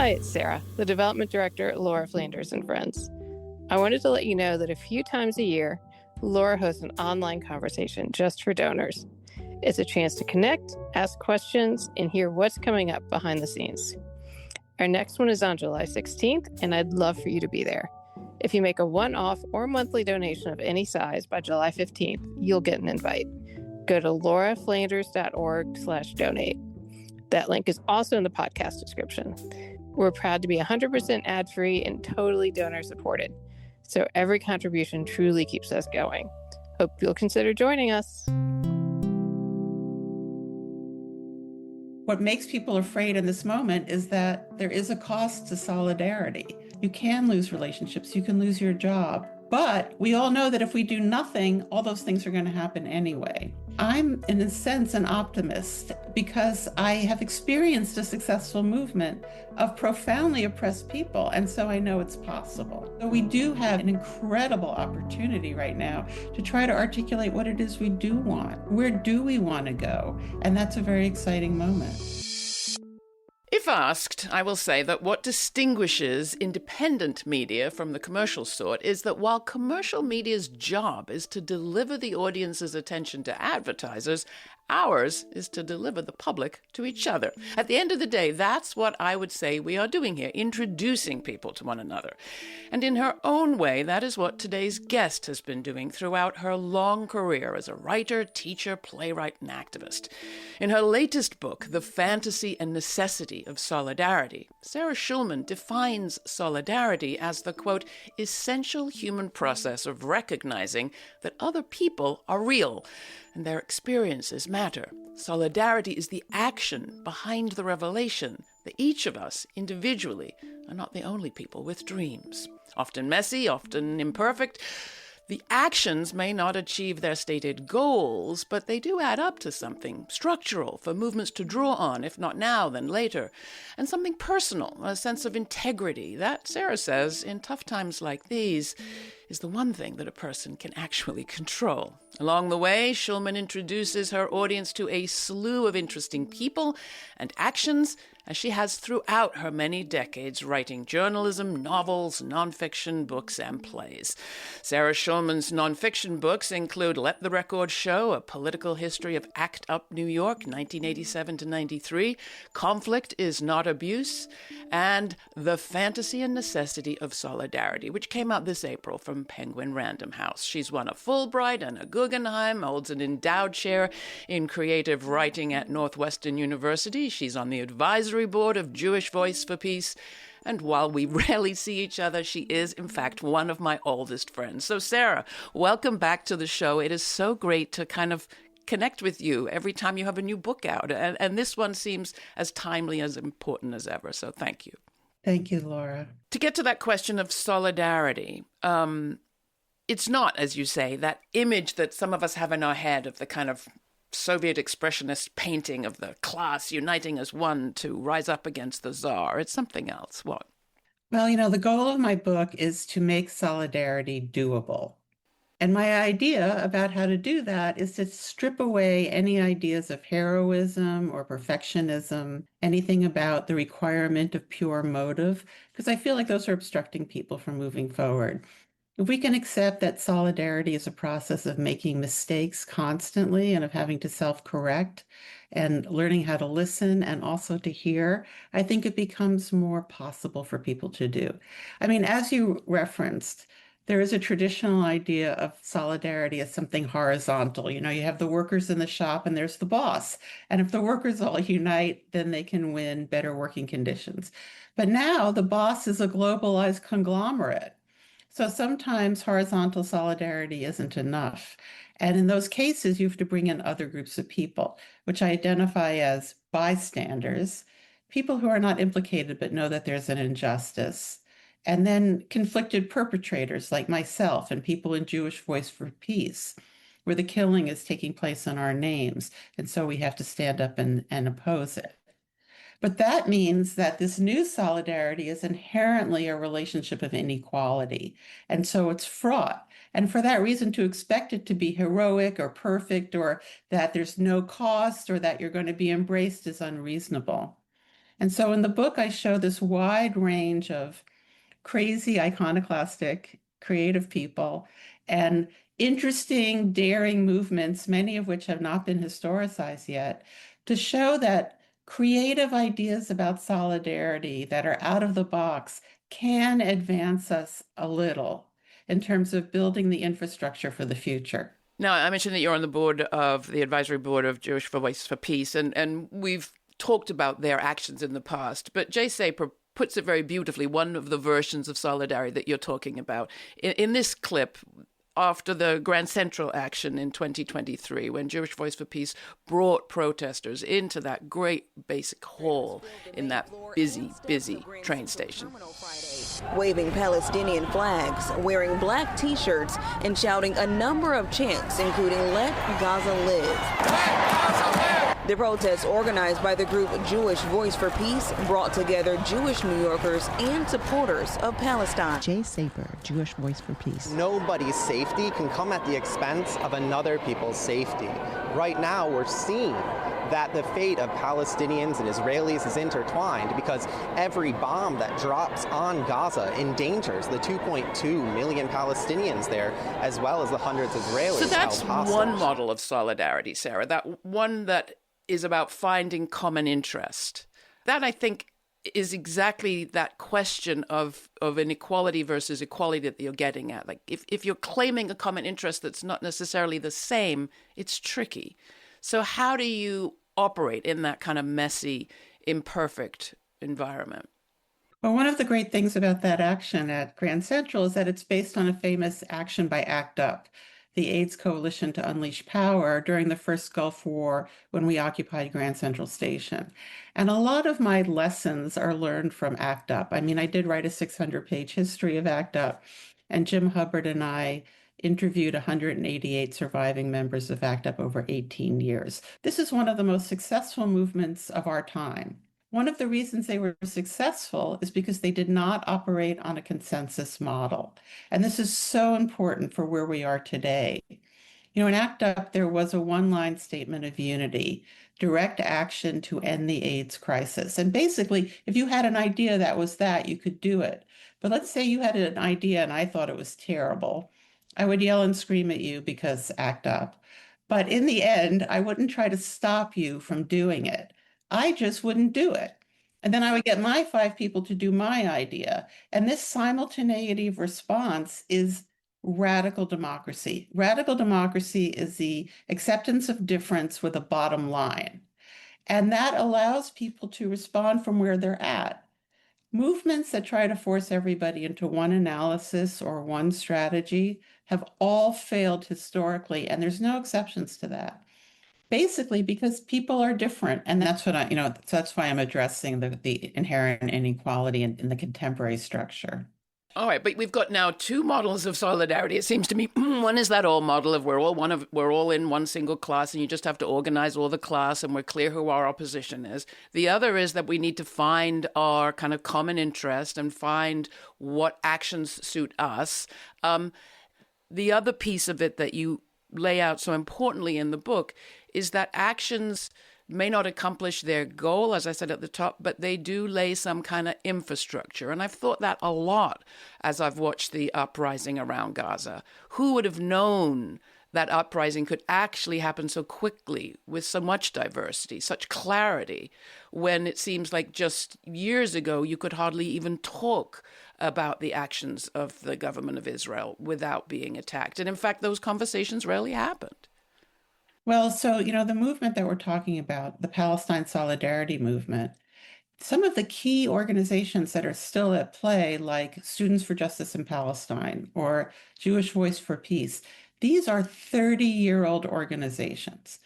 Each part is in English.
Hi, it's Sarah, the development director at Laura Flanders and Friends. I wanted to let you know that a few times a year, Laura hosts an online conversation just for donors. It's a chance to connect, ask questions, and hear what's coming up behind the scenes. Our next one is on July 16th, and I'd love for you to be there. If you make a one-off or monthly donation of any size by July 15th, you'll get an invite. Go to lauraflanders.org/donate. That link is also in the podcast description. We're proud to be 100% ad-free and totally donor-supported, so every contribution truly keeps us going. Hope you'll consider joining us. What makes people afraid in this moment is that there is a cost to solidarity. You can lose relationships, you can lose your job, but we all know that if we do nothing, all those things are going to happen anyway. I'm, in a sense, an optimist because I have experienced a successful movement of profoundly oppressed people, and so I know it's possible. So we do have an incredible opportunity right now to try to articulate what it is we do want. Where do we want to go? And that's a very exciting moment. If asked, I will say that what distinguishes independent media from the commercial sort is that while commercial media's job is to deliver the audience's attention to advertisers, ours is to deliver the public to each other. At the end of the day, that's what I would say we are doing here, introducing people to one another. And in her own way, that is what today's guest has been doing throughout her long career as a writer, teacher, playwright, and activist. In her latest book, The Fantasy and Necessity of Solidarity, Sarah Schulman defines solidarity as the, quote, essential human process of recognizing that other people are real and their experiences matter. Solidarity is the action behind the revelation that each of us individually are not the only people with dreams. Often messy, often imperfect. The actions may not achieve their stated goals, but they do add up to something structural for movements to draw on, if not now, then later. And something personal, a sense of integrity. That, Sarah says, in tough times like these, is the one thing that a person can actually control. Along the way, Schulman introduces her audience to a slew of interesting people and actions, as she has throughout her many decades writing journalism, novels, nonfiction, books, and plays. Sarah Schulman's nonfiction books include Let the Record Show, A Political History of ACT UP New York, 1987 to 93, Conflict is Not Abuse, and The Fantasy and Necessity of Solidarity, which came out this April from Penguin Random House. She's won a Fulbright and a Guggenheim, holds an endowed chair in creative writing at Northwestern University. She's on the advisory board of Jewish Voice for Peace. And while we rarely see each other, she is, in fact, one of my oldest friends. So, Sarah, welcome back to the show. It is so great to kind of connect with you every time you have a new book out. And this one seems as timely, as important as ever. So thank you. Thank you, Laura. To get to that question of solidarity, it's not, as you say, that image that some of us have in our head of the kind of Soviet expressionist painting of the class uniting as one to rise up against the Tsar. It's something else. What? Well, the goal of my book is to make solidarity doable. And my idea about how to do that is to strip away any ideas of heroism or perfectionism, anything about the requirement of pure motive, because I feel like those are obstructing people from moving forward. If we can accept that solidarity is a process of making mistakes constantly and of having to self-correct and learning how to listen and also to hear, I think it becomes more possible for people to do. I mean, as you referenced, there is a traditional idea of solidarity as something horizontal. You have the workers in the shop and there's the boss. And if the workers all unite, then they can win better working conditions. But now the boss is a globalized conglomerate. So sometimes horizontal solidarity isn't enough. And in those cases, you have to bring in other groups of people, which I identify as bystanders, people who are not implicated but know that there's an injustice, and then conflicted perpetrators like myself and people in Jewish Voice for Peace, where the killing is taking place in our names. And so we have to stand up and oppose it. But that means that this new solidarity is inherently a relationship of inequality. And so it's fraught. And for that reason, to expect it to be heroic or perfect or that there's no cost or that you're going to be embraced is unreasonable. And so in the book, I show this wide range of crazy, iconoclastic, creative people and interesting, daring movements, many of which have not been historicized yet, to show that creative ideas about solidarity that are out of the box can advance us a little in terms of building the infrastructure for the future. Now, I mentioned that you're on the board of the advisory board of Jewish Voice for Peace, and we've talked about their actions in the past, but Jay Saper puts it very beautifully, one of the versions of solidarity that you're talking about. In this clip, after the Grand Central action in 2023, when Jewish Voice for Peace brought protesters into that great basic hall in that busy, busy train station. Waving Palestinian flags, wearing black T-shirts, and shouting a number of chants, including "Let Gaza Live." Let Gaza live! The protest, organized by the group Jewish Voice for Peace, brought together Jewish New Yorkers and supporters of Palestine. Jay Saper, Jewish Voice for Peace. Nobody's safety can come at the expense of another people's safety. Right now, we're seeing that the fate of Palestinians and Israelis is intertwined because every bomb that drops on Gaza endangers the 2.2 million Palestinians there, as well as the hundreds of Israelis. So that's one model of solidarity, Sarah, that one that is about finding common interest. That, I think, is exactly that question of inequality versus equality that you're getting at. Like, if you're claiming a common interest that's not necessarily the same, it's tricky. So how do you operate in that kind of messy, imperfect environment? Well, one of the great things about that action at Grand Central is that it's based on a famous action by ACT UP, the AIDS Coalition to Unleash Power, during the first Gulf War when we occupied Grand Central Station. And a lot of my lessons are learned from ACT UP. I mean, I did write a 600-page history of ACT UP, and Jim Hubbard and I interviewed 188 surviving members of ACT UP over 18 years. This is one of the most successful movements of our time. One of the reasons they were successful is because they did not operate on a consensus model. And this is so important for where we are today. You know, in ACT UP, there was a one-line statement of unity, direct action to end the AIDS crisis. And basically, if you had an idea that was that, you could do it. But let's say you had an idea and I thought it was terrible. I would yell and scream at you because ACT UP. But in the end, I wouldn't try to stop you from doing it. I just wouldn't do it. And then I would get my 5 people to do my idea. And this simultaneity of response is radical democracy. Radical democracy is the acceptance of difference with a bottom line. And that allows people to respond from where they're at. Movements that try to force everybody into one analysis or one strategy have all failed historically, and there's no exceptions to that. Basically, because people are different, and that's what that's why I'm addressing the inherent inequality in the contemporary structure. All right, but we've got now 2 models of solidarity. It seems to me one is that old model of we're all in one single class, and you just have to organize all the class, and we're clear who our opposition is. The other is that we need to find our kind of common interest and find what actions suit us. The other piece of it that you lay out so importantly in the book is that actions may not accomplish their goal, as I said at the top, but they do lay some kind of infrastructure. And I've thought that a lot as I've watched the uprising around Gaza. Who would have known that uprising could actually happen so quickly with so much diversity, such clarity, when it seems like just years ago you could hardly even talk about the actions of the government of Israel without being attacked. And in fact, those conversations rarely happened. Well, so, the movement that we're talking about, the Palestine Solidarity Movement, some of the key organizations that are still at play, like Students for Justice in Palestine or Jewish Voice for Peace, these are 30-year-old organizations.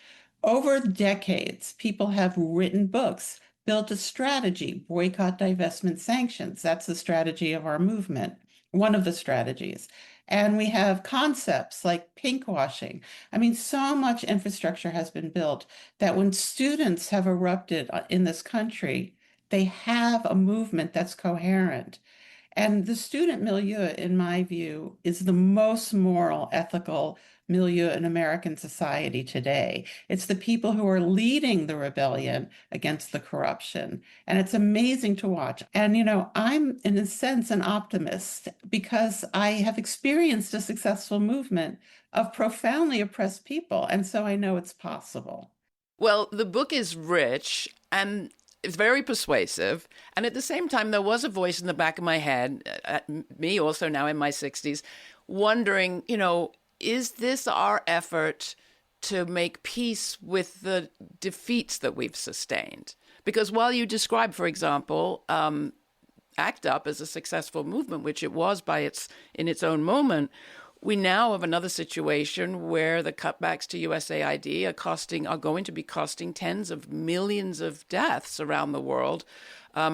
Over decades, people have written books, built a strategy, boycott, divestment, sanctions. That's the strategy of our movement, one of the strategies. And we have concepts like pinkwashing. I mean, so much infrastructure has been built that when students have erupted in this country, they have a movement that's coherent. And the student milieu, in my view, is the most moral, ethical milieu in American society today. It's the people who are leading the rebellion against the corruption. And it's amazing to watch. And, I'm in a sense an optimist because I have experienced a successful movement of profoundly oppressed people. And so I know it's possible. Well, the book is rich and it's very persuasive. And at the same time, there was a voice in the back of my head, me also now in my 60s, wondering, is this our effort to make peace with the defeats that we've sustained? Because while you describe, for example, ACT UP as a successful movement, which it was in its own moment, we now have another situation where the cutbacks to USAID are going to be costing tens of millions of deaths around the world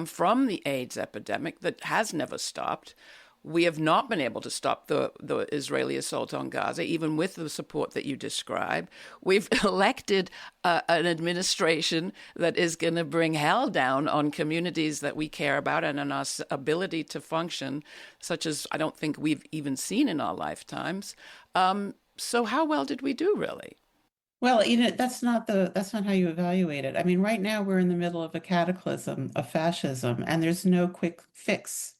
from the AIDS epidemic that has never stopped. We have not been able to stop the Israeli assault on Gaza, even with the support that you describe. We've elected an administration that is going to bring hell down on communities that we care about and on our ability to function, such as I don't think we've even seen in our lifetimes. So how well did we do, really? Well, that's not how you evaluate it. I mean, right now we're in the middle of a cataclysm of fascism, and there's no quick fix.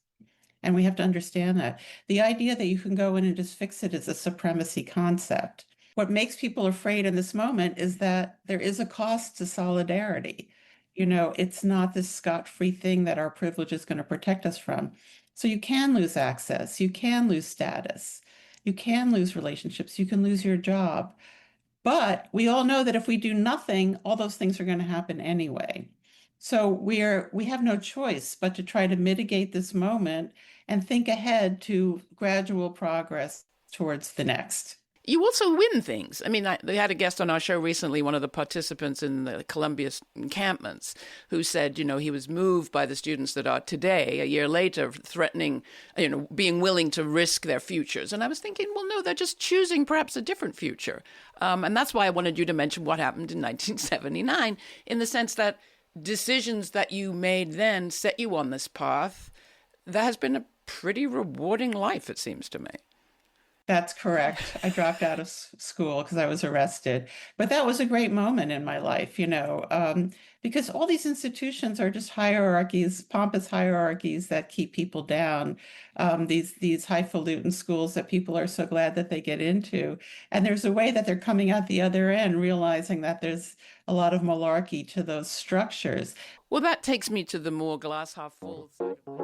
And we have to understand that. The idea that you can go in and just fix it is a supremacy concept. What makes people afraid in this moment is that there is a cost to solidarity. It's not this scot-free thing that our privilege is going to protect us from. So you can lose access, you can lose status, you can lose relationships, you can lose your job. But we all know that if we do nothing, all those things are going to happen anyway. So we have no choice but to try to mitigate this moment and think ahead to gradual progress towards the next. You also win things. I mean, they had a guest on our show recently, one of the participants in the Columbia encampments, who said, he was moved by the students that are today, a year later, threatening, being willing to risk their futures. And I was thinking, well, no, they're just choosing perhaps a different future. And that's why I wanted you to mention what happened in 1979, in the sense that decisions that you made then set you on this path. That has been a pretty rewarding life, it seems to me. That's correct. I dropped out of school because I was arrested. But that was a great moment in my life, because all these institutions are just hierarchies, pompous hierarchies that keep people down, these highfalutin schools that people are so glad that they get into. And there's a way that they're coming out the other end, realizing that there's a lot of malarkey to those structures. Well, that takes me to the more glass half full side of life.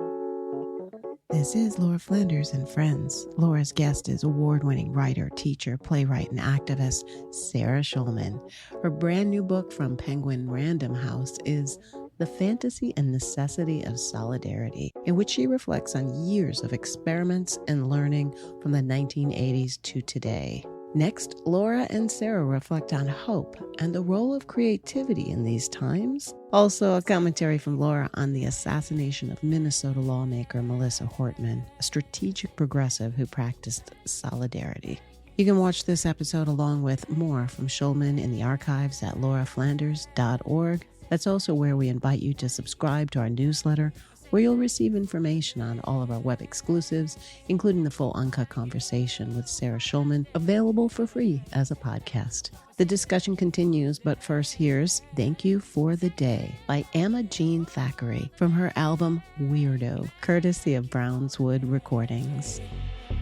This is Laura Flanders and Friends. Laura's guest is award-winning writer, teacher, playwright, and activist Sarah Schulman. Her brand new book from Penguin Random House is The Fantasy and Necessity of Solidarity, in which she reflects on years of experiments and learning from the 1980s to today. Next, Laura and Sarah reflect on hope and the role of creativity in these times. Also, a commentary from Laura on the assassination of Minnesota lawmaker Melissa Hortman, a strategic progressive who practiced solidarity. You can watch this episode along with more from Schulman in the archives at lauraflanders.org. That's also where we invite you to subscribe to our newsletter, where you'll receive information on all of our web exclusives, including the full uncut conversation with Sarah Schulman, available for free as a podcast. The discussion continues, but first here's Thank You for the Day by Emma Jean Thackeray from her album Weirdo, courtesy of Brownswood Recordings.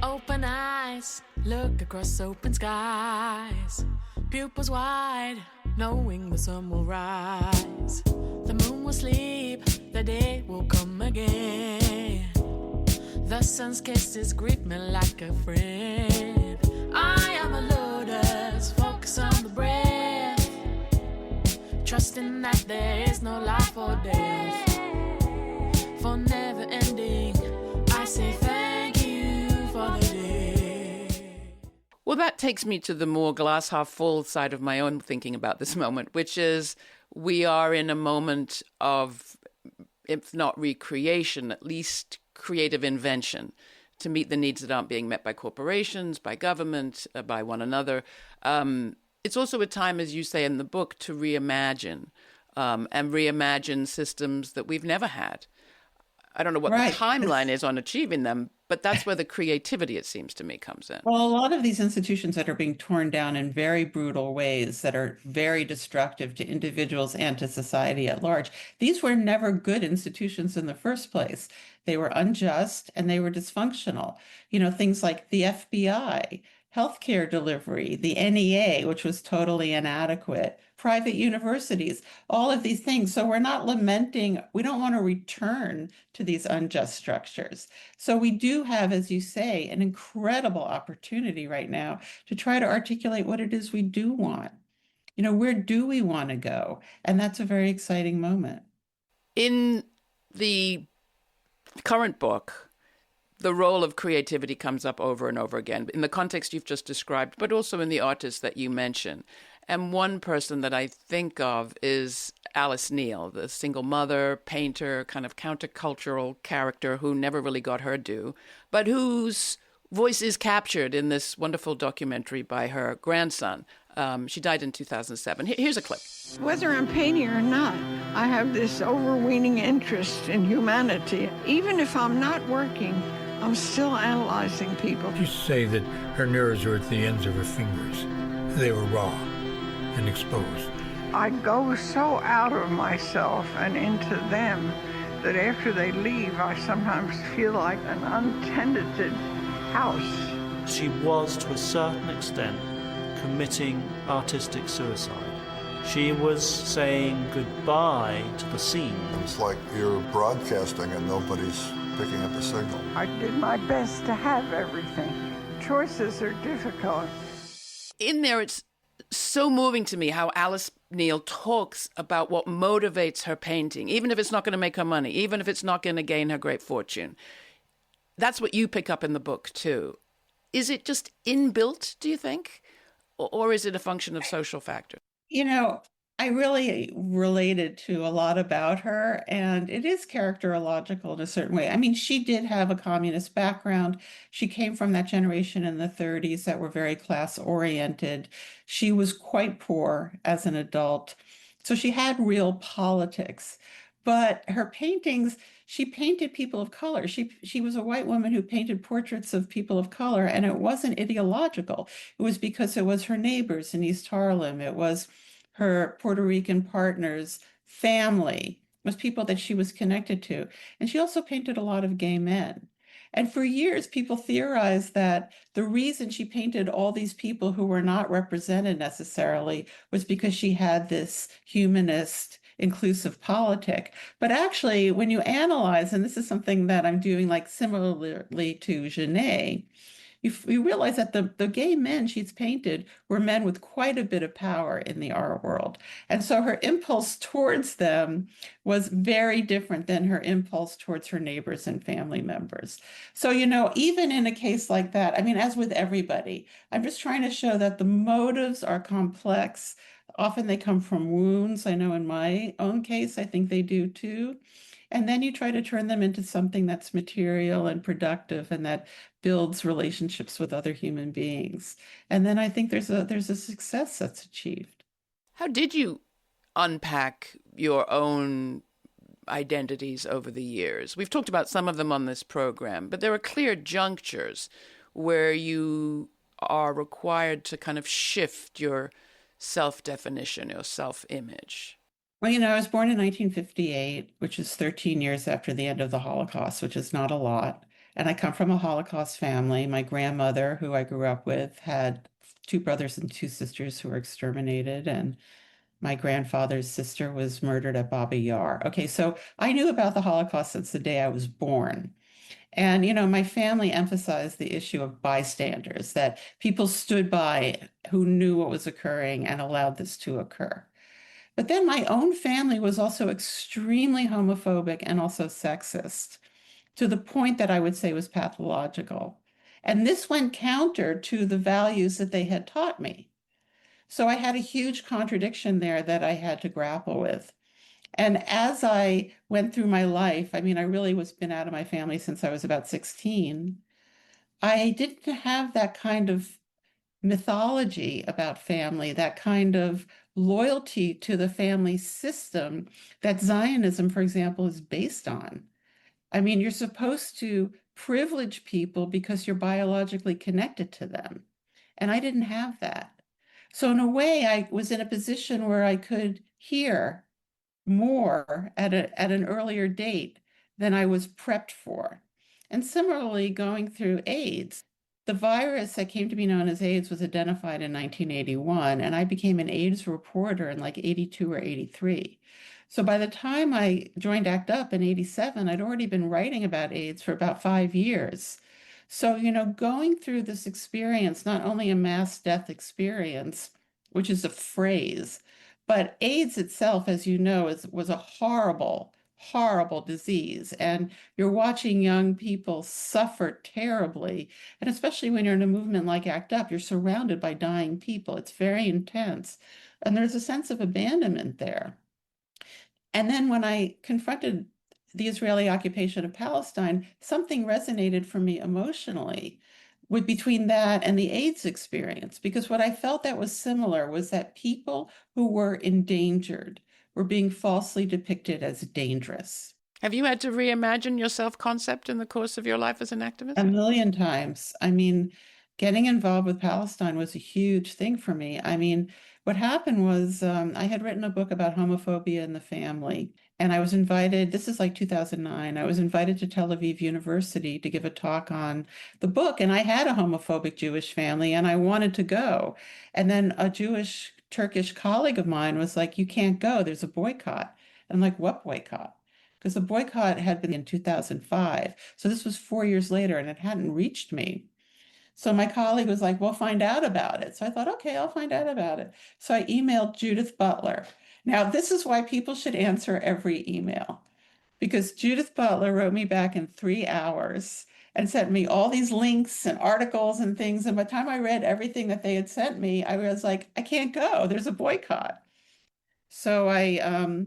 Open eyes, look across open skies, pupils wide, knowing the sun will rise. The moon will sleep, the day will come again. The sun's kisses greet me like a friend. I am a lotus, focus on the breath, trusting that there is no life or death. For never ending, I say thank you for the day. Well, that takes me to the more glass half full side of my own thinking about this moment, which is we are in a moment of, if not recreation, at least creative invention to meet the needs that aren't being met by corporations, by government, by one another. It's also a time, as you say in the book, to reimagine and reimagine systems that we've never had. I don't know what the timeline is on achieving them, But that's where the creativity, it seems to me, comes in. Well, a lot of these institutions that are being torn down in very brutal ways that are very destructive to individuals and to society at large, these were never good institutions in the first place. They were unjust and they were dysfunctional. Things like the FBI, healthcare delivery, the NEA, which was totally inadequate, private universities, all of these things. So we're not lamenting, we don't want to return to these unjust structures. So we do have, as you say, an incredible opportunity right now to try to articulate what it is we do want. Where do we want to go? And that's a very exciting moment. In the current book, the role of creativity comes up over and over again in the context you've just described, but also in the artists that you mention. And one person that I think of is Alice Neel, the single mother, painter, kind of countercultural character who never really got her due, but whose voice is captured in this wonderful documentary by her grandson. She died in 2007. Here's a clip. Whether I'm painting or not, I have this overweening interest in humanity. Even if I'm not working, I'm still analyzing people. She used to say that her nerves were at the ends of her fingers. They were raw and exposed. I go so out of myself and into them that after they leave, I sometimes feel like an untenanted house. She was, to a certain extent, committing artistic suicide. She was saying goodbye to the scene. It's like you're broadcasting and nobody's picking up the signal. I did my best to have everything. Choices are difficult. In there, it's so moving to me how Alice Neel talks about what motivates her painting, even if it's not going to make her money, even if it's not going to gain her great fortune. That's what you pick up in the book, too. Is it just inbuilt, do you think? Or is it a function of social factors? I really related to a lot about her, and it is characterological in a certain way. I mean, she did have a communist background. She came from that generation in the 30s that were very class-oriented. She was quite poor as an adult, so she had real politics. But her paintings, she painted people of color. She was a white woman who painted portraits of people of color, and it wasn't ideological. It was because it was her neighbors in East Harlem. It was her Puerto Rican partner's family. It was people that she was connected to. And she also painted a lot of gay men. And for years, people theorized that the reason she painted all these people who were not represented necessarily was because she had this humanist, inclusive politic. But actually, when you analyze, and this is something that I'm doing like similarly to Genet, you realize that the gay men she's painted were men with quite a bit of power in the art world. And so her impulse towards them was very different than her impulse towards her neighbors and family members. So, even in a case like that, I mean, as with everybody, I'm just trying to show that the motives are complex. Often they come from wounds. I know in my own case, I think they do too. And then you try to turn them into something that's material and productive and that builds relationships with other human beings. And then I think there's a success that's achieved. How did you unpack your own identities over the years? We've talked about some of them on this program, but there are clear junctures where you are required to kind of shift your self-definition, your self-image. Well, I was born in 1958, which is 13 years after the end of the Holocaust, which is not a lot. And I come from a Holocaust family. My grandmother, who I grew up with, had 2 brothers and 2 sisters who were exterminated. And my grandfather's sister was murdered at Baba Yar. Okay, so I knew about the Holocaust since the day I was born. And, my family emphasized the issue of bystanders, that people stood by who knew what was occurring and allowed this to occur. But then my own family was also extremely homophobic and also sexist, to the point that I would say was pathological. And this went counter to the values that they had taught me. So I had a huge contradiction there that I had to grapple with. And as I went through my life, I mean, I really was been out of my family since I was about 16. I didn't have that kind of mythology about family, that kind of loyalty to the family system that Zionism, for example, is based on. I mean, you're supposed to privilege people because you're biologically connected to them. And I didn't have that. So in a way, I was in a position where I could hear more at an earlier date than I was prepped for. And similarly, going through AIDS, the virus that came to be known as AIDS was identified in 1981, and I became an AIDS reporter in like 82 or 83. So by the time I joined ACT UP in 87, I'd already been writing about AIDS for about 5 years. So, going through this experience, not only a mass death experience, which is a phrase, but AIDS itself, as you know, was a horrible, horrible disease. And you're watching young people suffer terribly. And especially when you're in a movement like ACT UP, you're surrounded by dying people. It's very intense. And there's a sense of abandonment there. And then when I confronted the Israeli occupation of Palestine, something resonated for me emotionally with between that and the AIDS experience, because what I felt that was similar was that people who were endangered were being falsely depicted as dangerous. Have you had to reimagine your self-concept in the course of your life as an activist? A million times. I mean, getting involved with Palestine was a huge thing for me. I mean, what happened was I had written a book about homophobia in the family, and I was invited, this is like 2009, I was invited to Tel Aviv University to give a talk on the book, and I had a homophobic Jewish family, and I wanted to go. And then a Jewish Turkish colleague of mine was like, you can't go, there's a boycott. And I'm like, what boycott? Because the boycott had been in 2005. So this was 4 years later, and it hadn't reached me. So my colleague was like, well, find out about it. So I thought, okay, I'll find out about it. So I emailed Judith Butler. Now, this is why people should answer every email, because Judith Butler wrote me back in 3 hours and sent me all these links and articles and things. And by the time I read everything that they had sent me, I was like, I can't go. There's a boycott. So I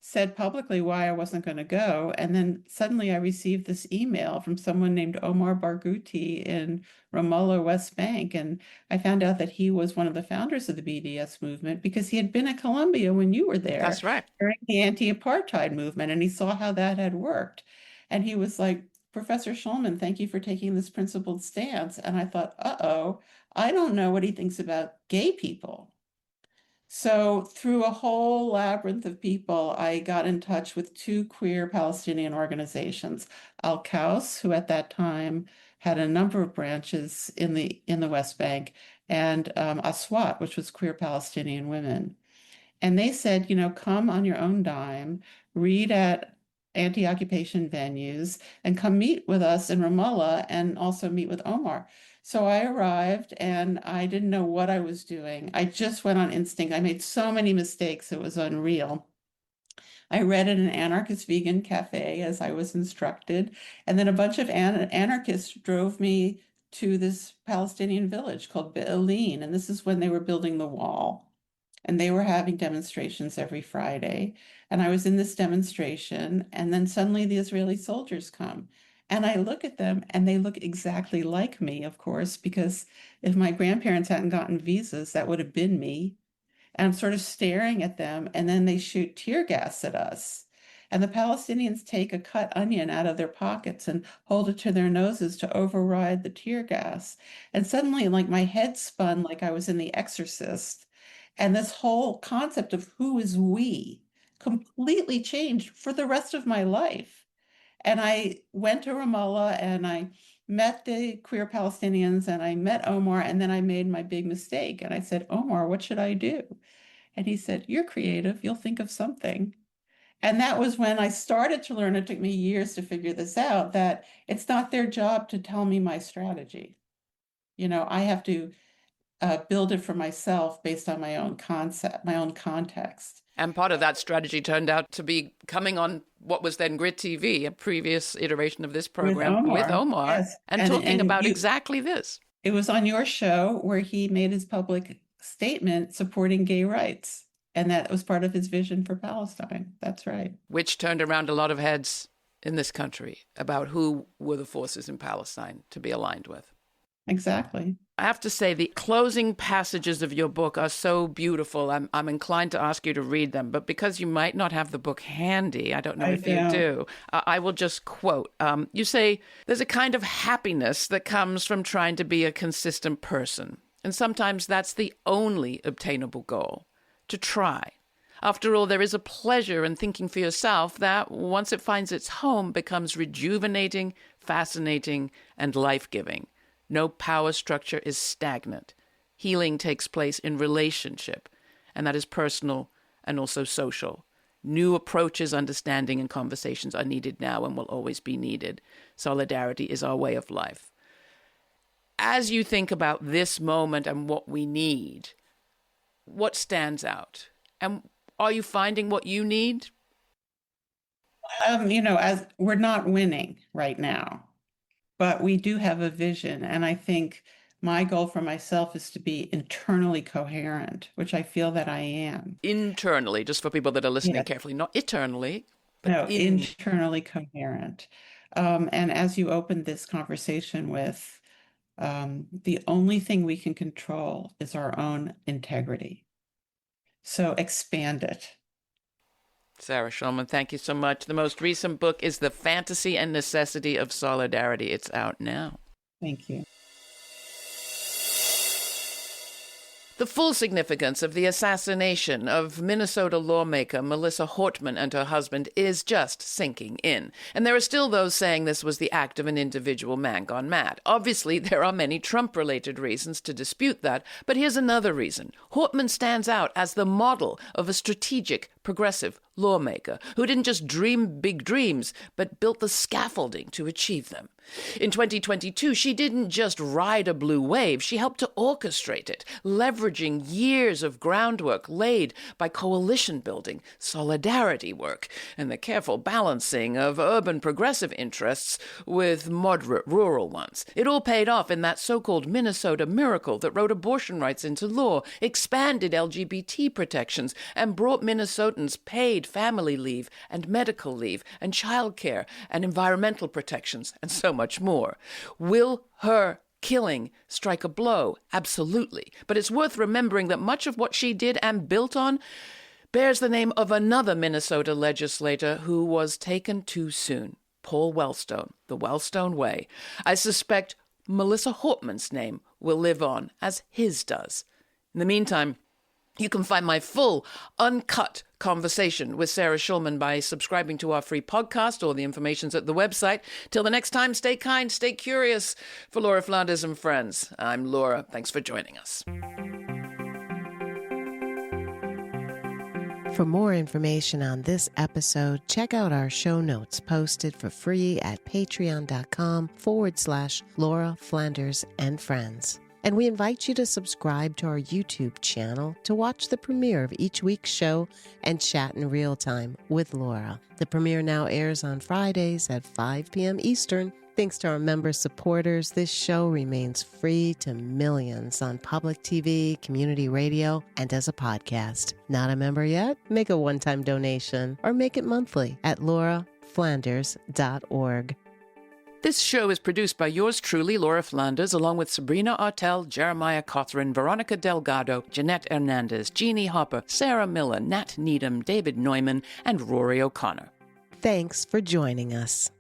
said publicly why I wasn't going to go. And then suddenly I received this email from someone named Omar Barghouti in Ramallah, West Bank. And I found out that he was one of the founders of the BDS movement because he had been at Columbia when you were there. That's right. During the anti-apartheid movement. And he saw how that had worked. And he was like, Professor Schulman, thank you for taking this principled stance. And I thought, uh-oh, I don't know what he thinks about gay people. So through a whole labyrinth of people, I got in touch with 2 queer Palestinian organizations, Al-Kaus, who at that time had a number of branches in the West Bank, and Aswat, which was Queer Palestinian Women. And they said, come on your own dime, read at anti-occupation venues, and come meet with us in Ramallah and also meet with Omar. So I arrived and I didn't know what I was doing. I just went on instinct. I made so many mistakes, it was unreal. I read at an anarchist vegan cafe as I was instructed, and then a bunch of anarchists drove me to this Palestinian village called Be'eline, and this is when they were building the wall. And they were having demonstrations every Friday. And I was in this demonstration, and then suddenly the Israeli soldiers come. And I look at them, and they look exactly like me, of course, because if my grandparents hadn't gotten visas, that would have been me. And I'm sort of staring at them, and then they shoot tear gas at us. And the Palestinians take a cut onion out of their pockets and hold it to their noses to override the tear gas. And suddenly, like, my head spun like I was in The Exorcist. And this whole concept of who is we completely changed for the rest of my life. And I went to Ramallah and I met the queer Palestinians and I met Omar, and then I made my big mistake. And I said, Omar, what should I do? And he said, you're creative, you'll think of something. And that was when I started to learn, it took me years to figure this out, that it's not their job to tell me my strategy. I have to build it for myself based on my own concept, my own context. And part of that strategy turned out to be coming on what was then GRITtv, a previous iteration of this program with Omar yes. and talking about exactly this. It was on your show where he made his public statement supporting gay rights. And that was part of his vision for Palestine. That's right. Which turned around a lot of heads in this country about who were the forces in Palestine to be aligned with. Exactly. I have to say, the closing passages of your book are so beautiful. I'm inclined to ask you to read them, but because you might not have the book handy, I don't know if you do, I will just quote. You say, there's a kind of happiness that comes from trying to be a consistent person. And sometimes that's the only obtainable goal, to try. After all, there is a pleasure in thinking for yourself that, once it finds its home, becomes rejuvenating, fascinating, and life-giving. No power structure is stagnant. Healing takes place in relationship, and that is personal and also social. New approaches, understanding, and conversations are needed now and will always be needed. Solidarity is our way of life. As you think about this moment and what we need, what stands out? And are you finding what you need? As we're not winning right now, but we do have a vision. And I think my goal for myself is to be internally coherent, which I feel that I am. Internally, just for people that are listening carefully, not eternally. But internally coherent. And as you opened this conversation with, the only thing we can control is our own integrity. So expand it. Sarah Schulman, thank you so much. The most recent book is The Fantasy and Necessity of Solidarity. It's out now. Thank you. The full significance of the assassination of Minnesota lawmaker Melissa Hortman and her husband is just sinking in. And there are still those saying this was the act of an individual man gone mad. Obviously, there are many Trump-related reasons to dispute that, but here's another reason. Hortman stands out as the model of a strategic, progressive lawmaker who didn't just dream big dreams, but built the scaffolding to achieve them. In 2022, she didn't just ride a blue wave, she helped to orchestrate it, leveraging years of groundwork laid by coalition building, solidarity work, and the careful balancing of urban progressive interests with moderate rural ones. It all paid off in that so-called Minnesota miracle that wrote abortion rights into law, expanded LGBT protections, and brought Minnesotans paid family leave and medical leave and childcare and environmental protections and so much more. Will her killing strike a blow? Absolutely. But it's worth remembering that much of what she did and built on bears the name of another Minnesota legislator who was taken too soon, Paul Wellstone, the Wellstone Way. I suspect Melissa Hortman's name will live on as his does. In the meantime, you can find my full, uncut conversation with Sarah Schulman by subscribing to our free podcast. All the information's at the website. Till the next time, stay kind, stay curious. For Laura Flanders and friends, I'm Laura. Thanks for joining us. For more information on this episode, check out our show notes posted for free at patreon.com/Laura Flanders and Friends. And we invite you to subscribe to our YouTube channel to watch the premiere of each week's show and chat in real time with Laura. The premiere now airs on Fridays at 5 p.m. Eastern. Thanks to our member supporters, this show remains free to millions on public TV, community radio, and as a podcast. Not a member yet? Make a one-time donation or make it monthly at lauraflanders.org. This show is produced by yours truly, Laura Flanders, along with Sabrina Artel, Jeremiah Cothran, Veronica Delgado, Jeanette Hernandez, Jeannie Hopper, Sarah Miller, Nat Needham, David Neumann, and Rory O'Connor. Thanks for joining us.